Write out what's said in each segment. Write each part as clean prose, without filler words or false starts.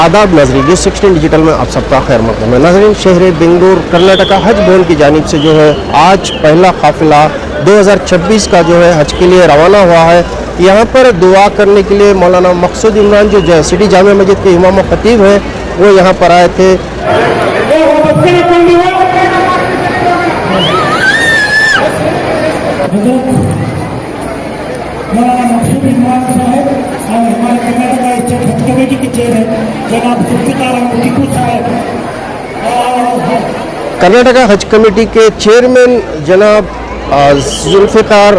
आदाब नाज़रीन, news 16 digital में आप सबका खैर मक़दम है। नाज़रीन, शहर बेंगलुरु कर्नाटका हज बोर्ड की जानिब से जो है आज पहला काफ़िला 2026 का जो है हज के लिए रवाना हुआ है। यहाँ पर दुआ करने के लिए मौलाना मकसूद इमरान जो सिटी जामिया मस्जिद के इमाम व खतीब हैं वो यहाँ पर आए थे। मौलाना मकसूद इमरान साहब और हमारे कर्नाटका स्टेट हज कमेटी के चेयरमैन जनाब जुल्फ़िकार टीपू साहब और कर्नाटका हज कमेटी के चेयरमैन जनाब जुल्फ़िकार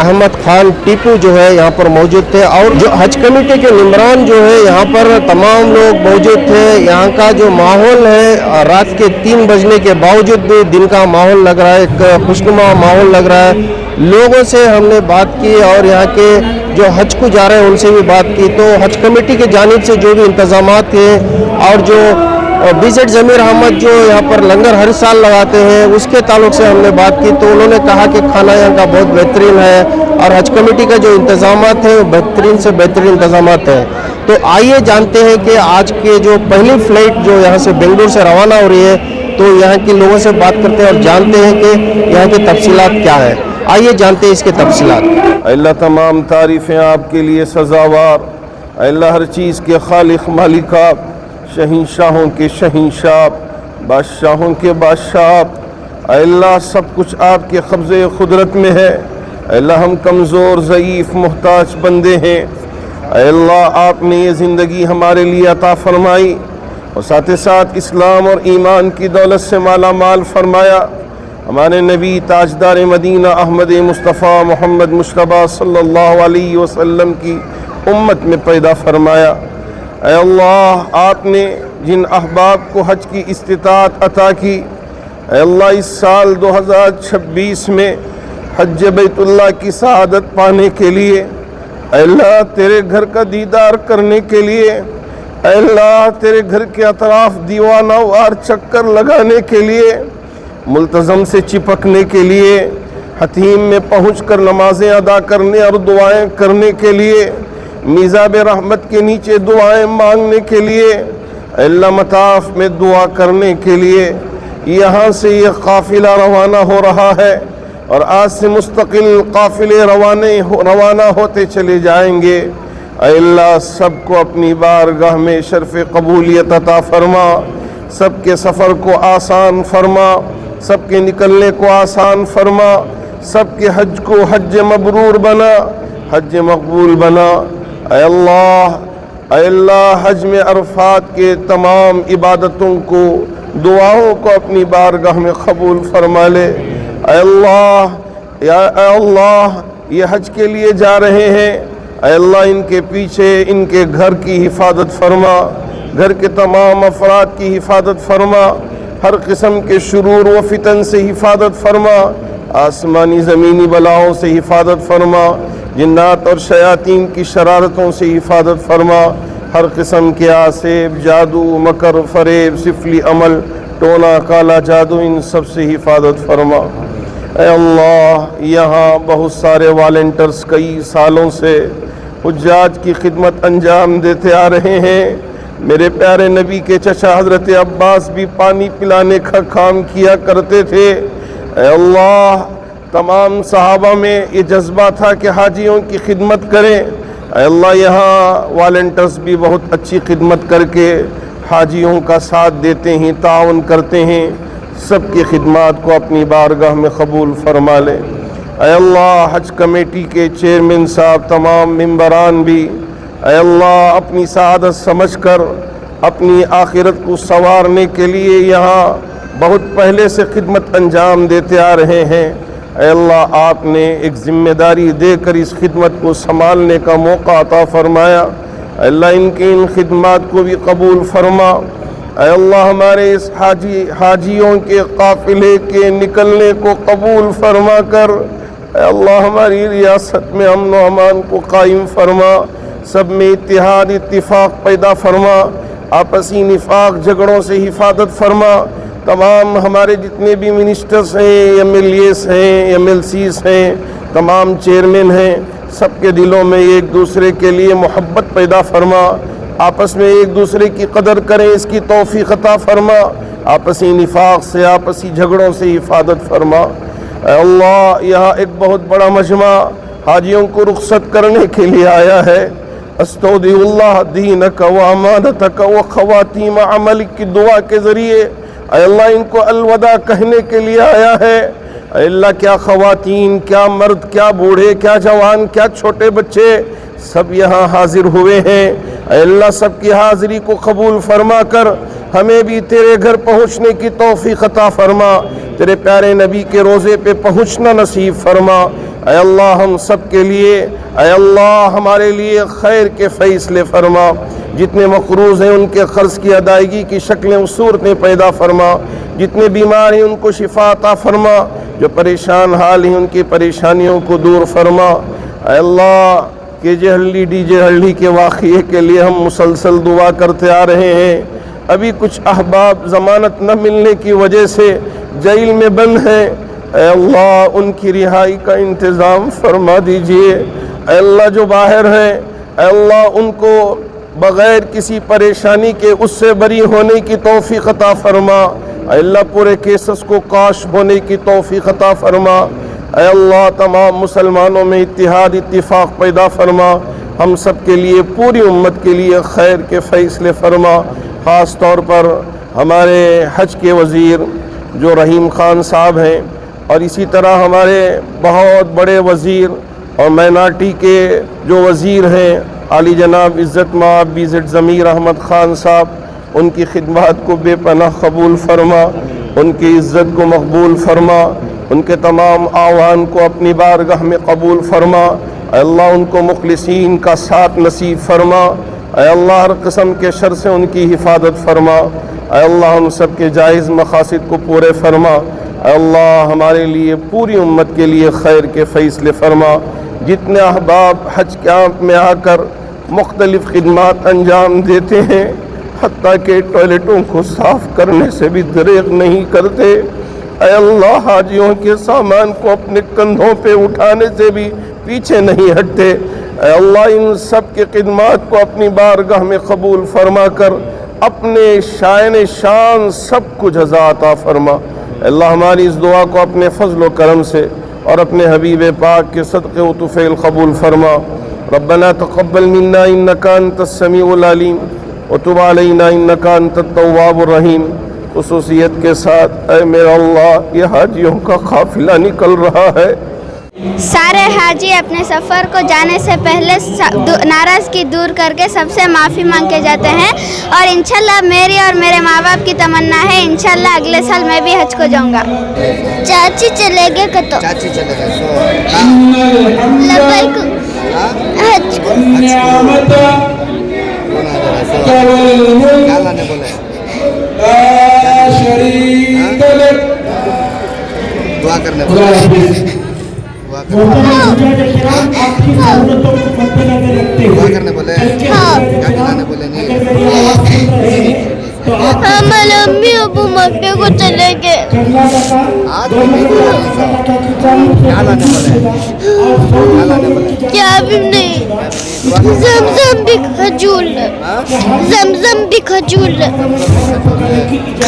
अहमद खान टीपू जो है यहाँ पर मौजूद थे और जो हज कमेटी के निमरान जो है यहाँ पर तमाम लोग मौजूद थे। यहाँ का जो माहौल है रात के 3 बजने के बावजूद भी दिन का माहौल लग रहा है, एक खुशनुमा माहौल लग रहा है। लोगों से हमने बात की और यहाँ के जो हज को जा रहे हैं उनसे भी बात की, तो हज कमेटी की जानिब से जो भी इंतजामात थे और जो बीजेड ज़मीर अहमद जो यहाँ पर लंगर हर साल लगाते हैं उसके ताल्लुक से हमने बात की, तो उन्होंने कहा कि खाना यहाँ का बहुत बेहतरीन है और हज कमेटी का जो इंतजामात है वो बेहतरीन से बेहतरीन इंतजामात हैं। तो आइए जानते हैं कि आज के जो पहली फ़्लाइट जो यहाँ से बेंगलुरु से रवाना हो रही है, तो यहाँ के लोगों से बात करते हैं और जानते हैं कि यहाँ की तफसीलात क्या है। आइए जानते हैं इसके तफसीलात। अल्लाह तमाम तारीफ़ें आपके लिए सज़ावार, अल्लाह हर चीज़ के खालिक मालिक आप, शहींशाहों के शहींशाह, बादशाहों के बादशाह। अल्लाह सब कुछ आपके कब्ज़े क़ुदरत में है। अल्लाह हम कमज़ोर ज़ईफ़ मुहताज बंदे हैं। अल्लाह आपने ये ज़िंदगी हमारे लिए अता फ़रमाई और साथ ही साथ इस्लाम और ईमान की दौलत से माला माल फ़रमाया। हमारे नबी ताजदार मदीना अहमद मुस्तफ़ा मोहम्मद मुश्तबा सल्लल्लाहु अलैहि वसल्लम की उम्मत में पैदा फ़रमाया। ऐ अल्लाह आपने जिन अहबाब को हज की इस्तिताअत अता की, ऐ अल्लाह इस साल 2026 में हज बैतुल्लाह की सआदत पाने के लिए, ऐ अल्लाह तेरे घर का दीदार करने के लिए, ऐ अल्लाह तेरे घर के अतराफ दीवाना वार चक्कर लगाने के लिए, मुल्तज़म से चिपकने के लिए, हतीम में पहुँचकर नमाज़ें अदा करने और दुआएं करने के लिए, मिज़ाब रहमत के नीचे दुआएं मांगने के लिए, अल्लाह मताफ में दुआ करने के लिए यहाँ से ये काफ़िला रवाना हो रहा है और आज से मुस्तकिल काफ़िले रवाना होते चले जाएंगे। अल्लाह सबको अपनी बारगाह में शर्फ़ कबूलियत अता फ़रमा, सबके सफ़र को आसान फ़रमा, सबके निकलने को आसान फ़रमा, सबके हज को हज मबरूर बना, हज मकबूल बना। अल्लाह हज में अरफात के तमाम इबादतों को, दुआओं को अपनी बारगाह में कबूल फरमा ले। अल्लाह ये हज के लिए जा रहे हैं, अल्लाह इनके पीछे इनके घर की हिफाजत फरमा, घर के तमाम अफराद की हिफाजत फरमा, हर किस्म के शुरूर व फितन से हिफाजत फरमा, आसमानी ज़मीनी बलाओं से हिफाजत फरमा, जिन्नात और शयातीन की शरारतों से हिफाजत फरमा, हर किस्म के आसेब, जादू, मकर, फरेब, सिफली अमल, टोना, काला जादू, इन सब से हिफाजत फरमा। ऐ अल्लाह यहाँ बहुत सारे वॉलंटियर्स कई सालों से हुज्जाज की खिदमत अंजाम देते आ रहे हैं। मेरे प्यारे नबी के चचा हज़रत अब्बास भी पानी पिलाने का काम किया करते थे। ऐ अल्लाह तमाम सहाबा में ये जज्बा था कि हाजियों की खिदमत करें। अल्लाह यहाँ वॉलंटियर्स भी बहुत अच्छी खिदमत करके हाजियों का साथ देते हैं, ताउन करते हैं। सबकी खिदमत को अपनी बारगाह में कबूल फरमा ले। अल्लाह हज कमेटी के चेयरमैन साहब, तमाम मेंबरान भी अल्लाह अपनी सआदत समझकर अपनी आखिरत को संवारने के लिए यहाँ बहुत पहले से खिदमत अंजाम देते आ रहे हैं। अल्लाह आपने एक ज़िम्मेदारी देकर इस खिदमत को संभालने का मौका अता फ़रमाया। अल्लाह इनकी इन खिदमत को भी कबूल फरमा। अल्लाह हमारे इस हाजियों के काफ़िले के निकलने को कबूल फरमा कर अल्लाह हमारी रियासत में अमन व अमान को कायम फरमा, सब में इत्तिहाद इत्तिफाक पैदा फरमा, आपसी निफाक झगड़ों से हिफाजत फरमा। तमाम हमारे जितने भी मिनिस्टर्स हैं, एमएलएस हैं, एमएलसीस हैं, तमाम चेयरमैन हैं, सबके दिलों में एक दूसरे के लिए मोहब्बत पैदा फरमा, آپس میں ایک دوسرے کی قدر کریں، اس کی توفیق عطا فرما، آپسی نفاق سے، آپسی جھگڑوں سے حفاظت فرما۔ اے اللہ، یہاں ایک بہت بڑا مجمع حاجیوں کو رخصت کرنے کے لیے آیا ہے۔ استودع اللہ دینک و امانتک و خواتیم عملک کی دعا کے ذریعے اے اللہ ان کو الوداع کہنے کے لیے آیا ہے۔ اے اللہ، کیا خواتین، کیا مرد، کیا بوڑھے، کیا جوان، کیا چھوٹے بچے، سب یہاں حاضر ہوئے ہیں۔ اے اللہ، سب کی حاضری کو قبول فرما کر ہمیں بھی تیرے گھر پہنچنے کی توفیق عطا فرما، تیرے پیارے نبی کے روزے پہ پہنچنا نصیب فرما۔ اے اللہ، ہم سب کے لیے، اے اللہ ہمارے لیے خیر کے فیصلے فرما، جتنے مقروض ہیں ان کے قرض کی ادائیگی کی شکلیں و صورتیں پیدا فرما، جتنے بیمار ہیں ان کو شفا عطا فرما، جو پریشان حال ہیں ان کی پریشانیوں کو دور فرما۔ اے اللہ، کہ جہلی ڈی جے ہلڈی کے واقعے کے لیے ہم مسلسل دعا کرتے آ رہے ہیں، ابھی کچھ احباب ضمانت نہ ملنے کی وجہ سے جیل میں بند ہیں، اے اللہ ان کی رہائی کا انتظام فرما دیجئے۔ اے اللہ، جو باہر ہیں، اے اللہ ان کو بغیر کسی پریشانی کے اس سے بری ہونے کی توفیق عطا فرما۔ اے اللہ، پورے کیسز کو کاش ہونے کی توفیق عطا فرما۔ اے اللہ، تمام مسلمانوں میں اتحاد اتفاق پیدا فرما، ہم سب کے لیے، پوری امت کے لیے خیر کے فیصلے فرما۔ خاص طور پر ہمارے حج کے وزیر جو رحیم خان صاحب ہیں، اور اسی طرح ہمارے بہت بڑے وزیر اور مائنارٹی کے جو وزیر ہیں، عالی جناب عزت مآب BZ ضمیر احمد خان صاحب، ان کی خدمات کو بے پناہ قبول فرما، ان کی عزت کو مقبول فرما، ان کے تمام آوان کو اپنی بارگاہ میں قبول فرما۔ اے اللہ، ان کو مخلصین کا ساتھ نصیب فرما۔ اے اللہ، ہر قسم کے شر سے ان کی حفاظت فرما۔ اے اللہ، ہم سب کے جائز مقاصد کو پورے فرما۔ اے اللہ، ہمارے لیے، پوری امت کے لیے خیر کے فیصلے فرما۔ جتنے احباب حج کیمپ میں آ کر مختلف خدمات انجام دیتے ہیں، حتیٰ کہ ٹوائلٹوں کو صاف کرنے سے بھی دریغ نہیں کرتے، اے اللہ حاجیوں کے سامان کو اپنے کندھوں پہ اٹھانے سے بھی پیچھے نہیں ہٹتے، اے اللہ ان سب کی خدمات کو اپنی بارگاہ میں قبول فرما کر اپنے شائن شان سب کو جزا عطا فرما۔ اے اللہ، ہماری اس دعا کو اپنے فضل و کرم سے اور اپنے حبیب پاک کے صدقے و طفیل قبول فرما۔ ربنا تقبل منا انک انت السمیع العلیم وتب علینا انک انت التواب الرحیم۔ خصوصیت کے ساتھ اے میرا اللہ، یہ حاجیوں کا قافلہ نکل رہا ہے، سارے حاجی اپنے سفر کو جانے سے پہلے ناراضگی دور کر کے سب سے معافی مانگ کے جاتے ہیں، اور انشاءاللہ میری اور میرے ماں باپ کی تمنا ہے انشاءاللہ اگلے سال میں بھی حج کو جاؤں گا۔ چاچی چلے گئے کتو چاچی چلے گئے لبیک حج کو کیا لانے بولے؟ دعا کرنے بولے، دعا کرنے بولے، کیا کھلانے بولے؟ نہیں ہمارے امی ابو مکے کو چلے گئے، آج کیا لانے بولے؟ کیا لانے بولے؟ کیا بھی نہیں، زمزم بھی کھجور، زمزم بھی کھجور۔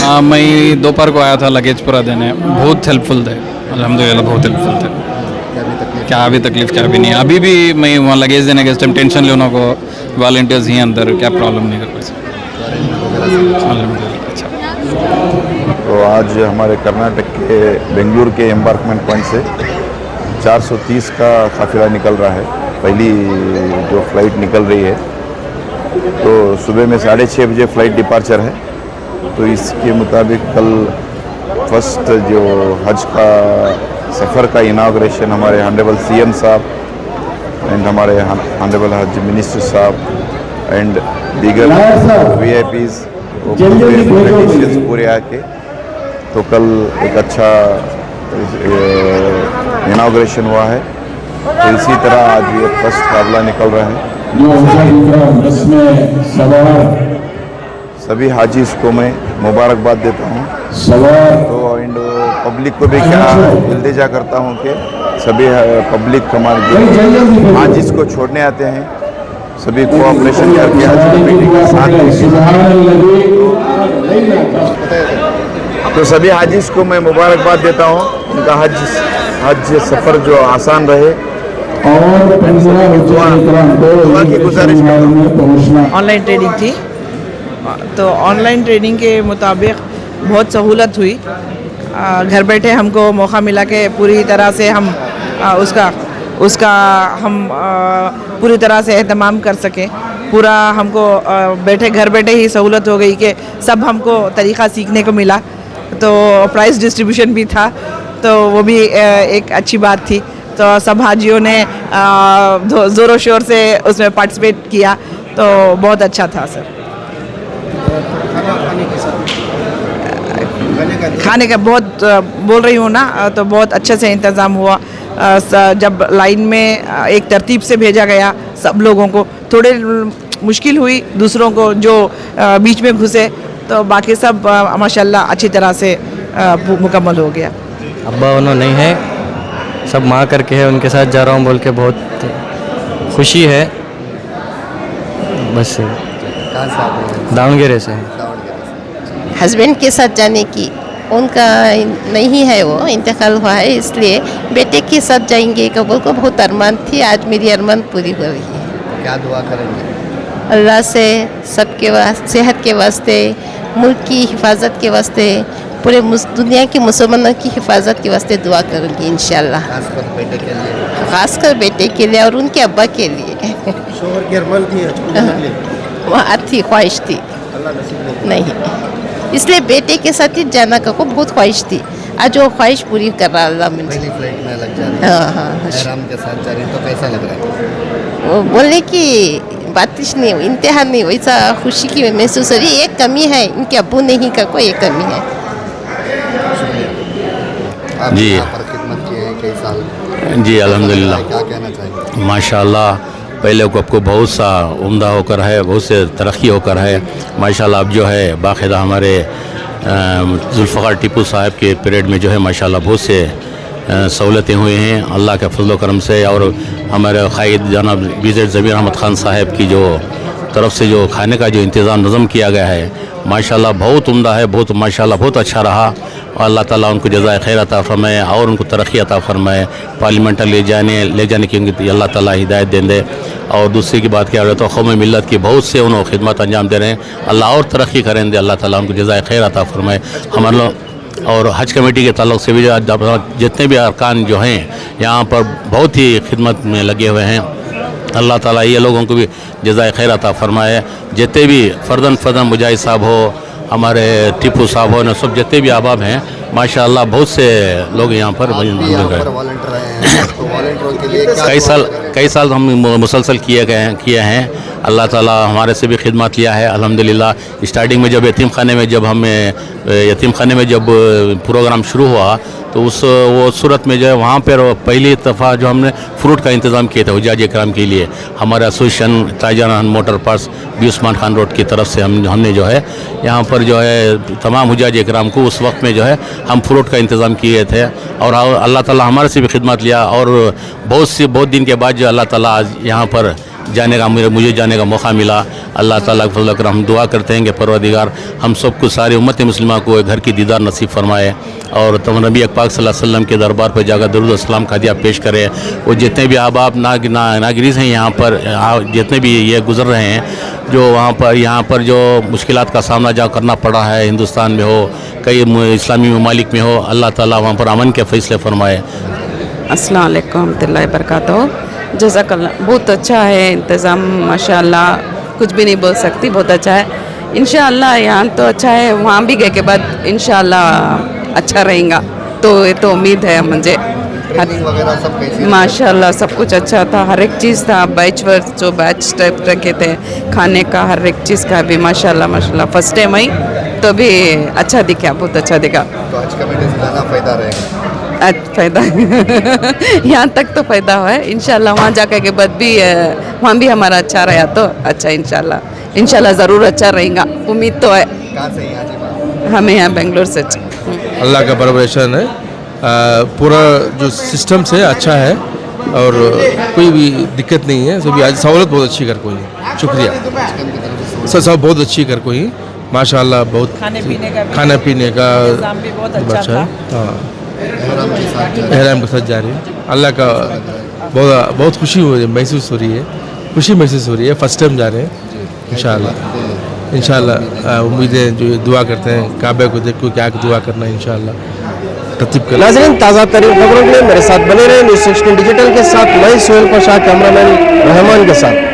ہاں، میں دوپہر کو آیا تھا لگیج پورا دینے، بہت ہیلپ فل تھے، الحمدللہ بہت ہیلپ فل تھے۔ کیا ابھی تکلیف کیا بھی نہیں، ابھی بھی میں وہاں لگیج دینے کے اس ٹائم ٹینشن لینے کو والنٹیئرز ہی اندر، کیا پرابلم نہیں کر پائے، الحمدللہ اچھا۔ تو آج ہمارے کرناٹک کے بنگلور کے امبارکمنٹ پوائنٹ سے 430 کا قافلہ نکل رہا ہے، پہلی جو فلائٹ نکل رہی ہے، تو صبح میں 6:30 بجے فلائٹ ڈپارچر ہے، تو اس کے مطابق کل فرسٹ جو حج کا سفر کا اناگریشن ہمارے آنریبل CM صاحب اینڈ ہمارے آنریبل حج منسٹر صاحب اینڈ دیگر VIPs پورے آ کے، تو کل ایک اچھا اناگریشن ہوا ہے، تو اسی طرح آج یہ فرسٹ قافلہ نکل رہا ہے۔ سبھی حاجیز کو میں مبارکباد دیتا ہوں، تو اینڈ پبلک کو بھی کیا التجا کرتا ہوں کہ سبھی پبلک ہمارے جو حاجیز کو چھوڑنے آتے ہیں، सभी कोऑपरेशन करके हज कमेटी का साथ देंगे। तो सभी हाजिज को मैं मुबारकबाद देता हूँ, उनका हज सफ़र जो आसान रहे और दुआ की गुजारिश करता हूँ। ऑनलाइन ट्रेनिंग थी, तो ऑनलाइन ट्रेनिंग के मुताबिक बहुत सहूलत हुई। घर बैठे हमको मौका मिला कि पूरी तरह से हम उसका हम पूरी तरह से एहतमाम कर सकें। पूरा हमको घर बैठे ही सहूलत हो गई कि सब हमको तरीक़ा सीखने को मिला। तो प्राइज़ डिस्ट्रीब्यूशन भी था, तो वो भी एक अच्छी बात थी। तो सब हाजियों ने ज़ोरों शोर से उसमें पार्टिसिपेट किया, तो बहुत अच्छा था सर। खाने का बहुत बोल रही हूँ ना, तो बहुत अच्छे से इंतज़ाम हुआ। जब लाइन में एक तरतीब से भेजा गया सब लोगों को, थोड़े मुश्किल हुई दूसरों को जो बीच में घुसे, तो बाकी सब माशाल्लाह अच्छी तरह से मुकम्मल हो गया। अब्बा उन्होंने नहीं है, सब माँ करके है, उनके साथ जा रहा हूँ बोल के बहुत खुशी है। बस दावणगेरे से हस्बैंड के साथ जाने की उनका नहीं है, वो इंतकाल हुआ है, इसलिए बेटे के साथ जाएंगे कबूल को बहुत अरमान थी। आज मेरी अरमान पूरी हो रही है। क्या दुआ करेंगे? अल्लाह से सबके वास्ते, सेहत के वास्ते, मुल्क की हिफाजत के वास्ते, पूरे दुनिया के मुसलमानों की हिफाजत के वास्ते दुआ करूँगी इंशाल्लाह। खासकर बेटे के लिए, खासकर बेटे के लिए और उनके अब्बा के लिए। शोहर की अरमान थी वहाँ थी, ख्वाहिश थी, नहीं, इसलिए बेटे के साथ ही जाना का को बहुत ख्वाहिश थी। आज वो ख्वाहिश पूरी कर रहा अल्लाह में। पहली फ्लाइट में लग जा रही है, हाँ, एहराम के साथ जा रही, तो कैसा लग रहा है? वो बोलने की बातिश नहीं, इंतहा नहीं, वैसा खुशी की महसूस हो रही है। एक कमी है इनके अब्बू नहीं का, कोई एक कमी है। आप जी। यहाँ पर खिदमत किए हैं कई साल, जी अल्हम्दुलिल्लाह, क्या कहना चाहेंगे? माशाल्लाह पहले को आपको बहुत सा उम्दा होकर है, बहुत से तरक्की होकर है माशाल्लाह। अब जो है बाकायदा हमारे जुल्फ़िकार टीपू साहब के पीरियड में जो है माशाल्लाह बहुत से सहूलतें हुई हैं अल्लाह के फजल करम से। और हमारे क़ायद जनाब विज़िट ज़मीर अहमद ख़ान साहब की जो तरफ से जो खाने का जो इंतज़ाम नज़म किया गया है माशाल्लाह बहुत उम्दा है, बहुत माशाल्लाह बहुत अच्छा रहा। और अल्लाह ताला उनको जज़ाए खैर अता फ़रमाए और उनको तरक्की अता फ़रमाए, पार्लियामेंट ले जाने की उनकी अल्लाह ताला हिदायत दे। और दूसरी की बात क्या है तो कौम मिलत की बहुत से उन्होंने खिदमत अंजाम दे रहे हैं, अल्लाह और तरक्की करें दे, अल्लाह ताला उनको जज़ाए खैर अता फ़रमाए। हमारे लोग और हज कमेटी के ताल्लुक़ से भी जितने भी अरकान जो हैं यहाँ पर बहुत ही खिदमत में लगे हुए हैं, अल्लाह ताला ये लोगों को भी जज़ाए खैर अता फ़रमाए। जितने भी फ़र्दन मुजाहिद साहब हो, हमारे टिप्पू साहब हो, न सब जितने भी अहबाब हैं माशाअल्लाह बहुत से लोग यहाँ पर वॉलंटियर हैं, तो वॉलंटियरों के लिए कई साल हम मुसलसल किए हैं। अल्लाह ताला हमारे से भी खिदमत लिया है अल्हम्दुलिल्लाह। स्टार्टिंग में जब यतीम खाने में जब प्रोग्राम शुरू हुआ तो वो सूरत में जो है वहाँ पर पहली दफ़ा जो हमने फ्रूट का इंतज़ाम किया था हुज्जाज इकराम के लिए, हमारे association Tajiran motor parts B Usman Khan road की तरफ से हमने जो है यहाँ पर जो है तमाम हुज्जाज इकराम को उस वक्त में जो है हम फ्रूट का इंतज़ाम किए थे। और अल्लाह ताला हमारे से भी खिदमत लिया और बहुत दिन के बाद जो अल्लाह ताला आज यहाँ पर मुझे जाने का मौका मिला। अल्लाह ताला के फज़ल कर हम दुआ करते हैं कि परवरदिगार हम सबको सारी उम्मत मुस्लिमा को घर की दीदार नसीब फरमाए और नबी पाक सल्लल्लाहु अलैहि वसल्लम के दरबार पर जाकर दरूद और सलाम का हदिया पेश करे। वो जितने भी अहबाब नागरिक हैं यहाँ पर, जितने भी ये गुज़र रहे हैं, जो यहाँ पर जो मुश्किलात का सामना जहाँ करना पड़ा है, हिंदुस्तान में हो, कई इस्लामी ममालिक में हो, अल्लाह ताला वहाँ पर अमन के फ़ैसले फरमाए। अस्सलाम वालेकुम रहमतुल्लाहि व बरकातहू। जज़ाकल्लाह, बहुत अच्छा है इंतज़ाम माशाअल्लाह, कुछ भी नहीं बोल सकती, बहुत अच्छा है इंशाअल्लाह। यहाँ तो अच्छा है, वहाँ भी गए के बाद इंशाअल्लाह अच्छा रहेगा, तो ये तो उम्मीद है मुझे। वगैरह सब कैसे? माशाअल्लाह सब कुछ अच्छा था, हर एक चीज़ था, बैच टाइप रखे थे, खाने का हर एक चीज़ का भी माशाअल्लाह फर्स्ट टाइम आई तो भी अच्छा दिखा, बहुत अच्छा दिखा। तो हज कमेटी से ज़्यादा फ़ायदा रहेगा? फ़ायदा यहाँ तक तो फ़ायदा हुआ है इंशाल्लाह, वहाँ जाकर के बाद भी वहाँ भी हमारा अच्छा रहा तो अच्छा इंशाल्लाह ज़रूर अच्छा रहेगा, उम्मीद तो है। कहाँ से यहाँ जी? हमें यहाँ बेंगलोर से। अल्लाह का परवरिशन है, पूरा जो सिस्टम से अच्छा है, اور کوئی بھی دقت نہیں ہے. سبھی آج سہولت بہت اچھی کر کوئی. شکریہ سب بہت اچھی کر کوئی ماشاء اللہ. بہت کھانا پینے کا اچھا ہے. ہاں احرام کے ساتھ جا رہے ہیں. اللہ کا بہت خوشی محسوس ہو رہی ہے. خوشی محسوس ہو رہی ہے. فرسٹ ٹائم جا رہے ہیں انشاءاللہ. امیدیں جو دعا کرتے ہیں کعبہ کو دیکھ کو کیا دعا کرنا ہے انشاءاللہ ترتیب کرنا. ناظرین تازہ ترین خبروں کے لیے میرے ساتھ بنے رہے. نیوز 16 ڈیجیٹل کے ساتھ میں سہیل پاشا, کیمرہ مین رحمان کے ساتھ.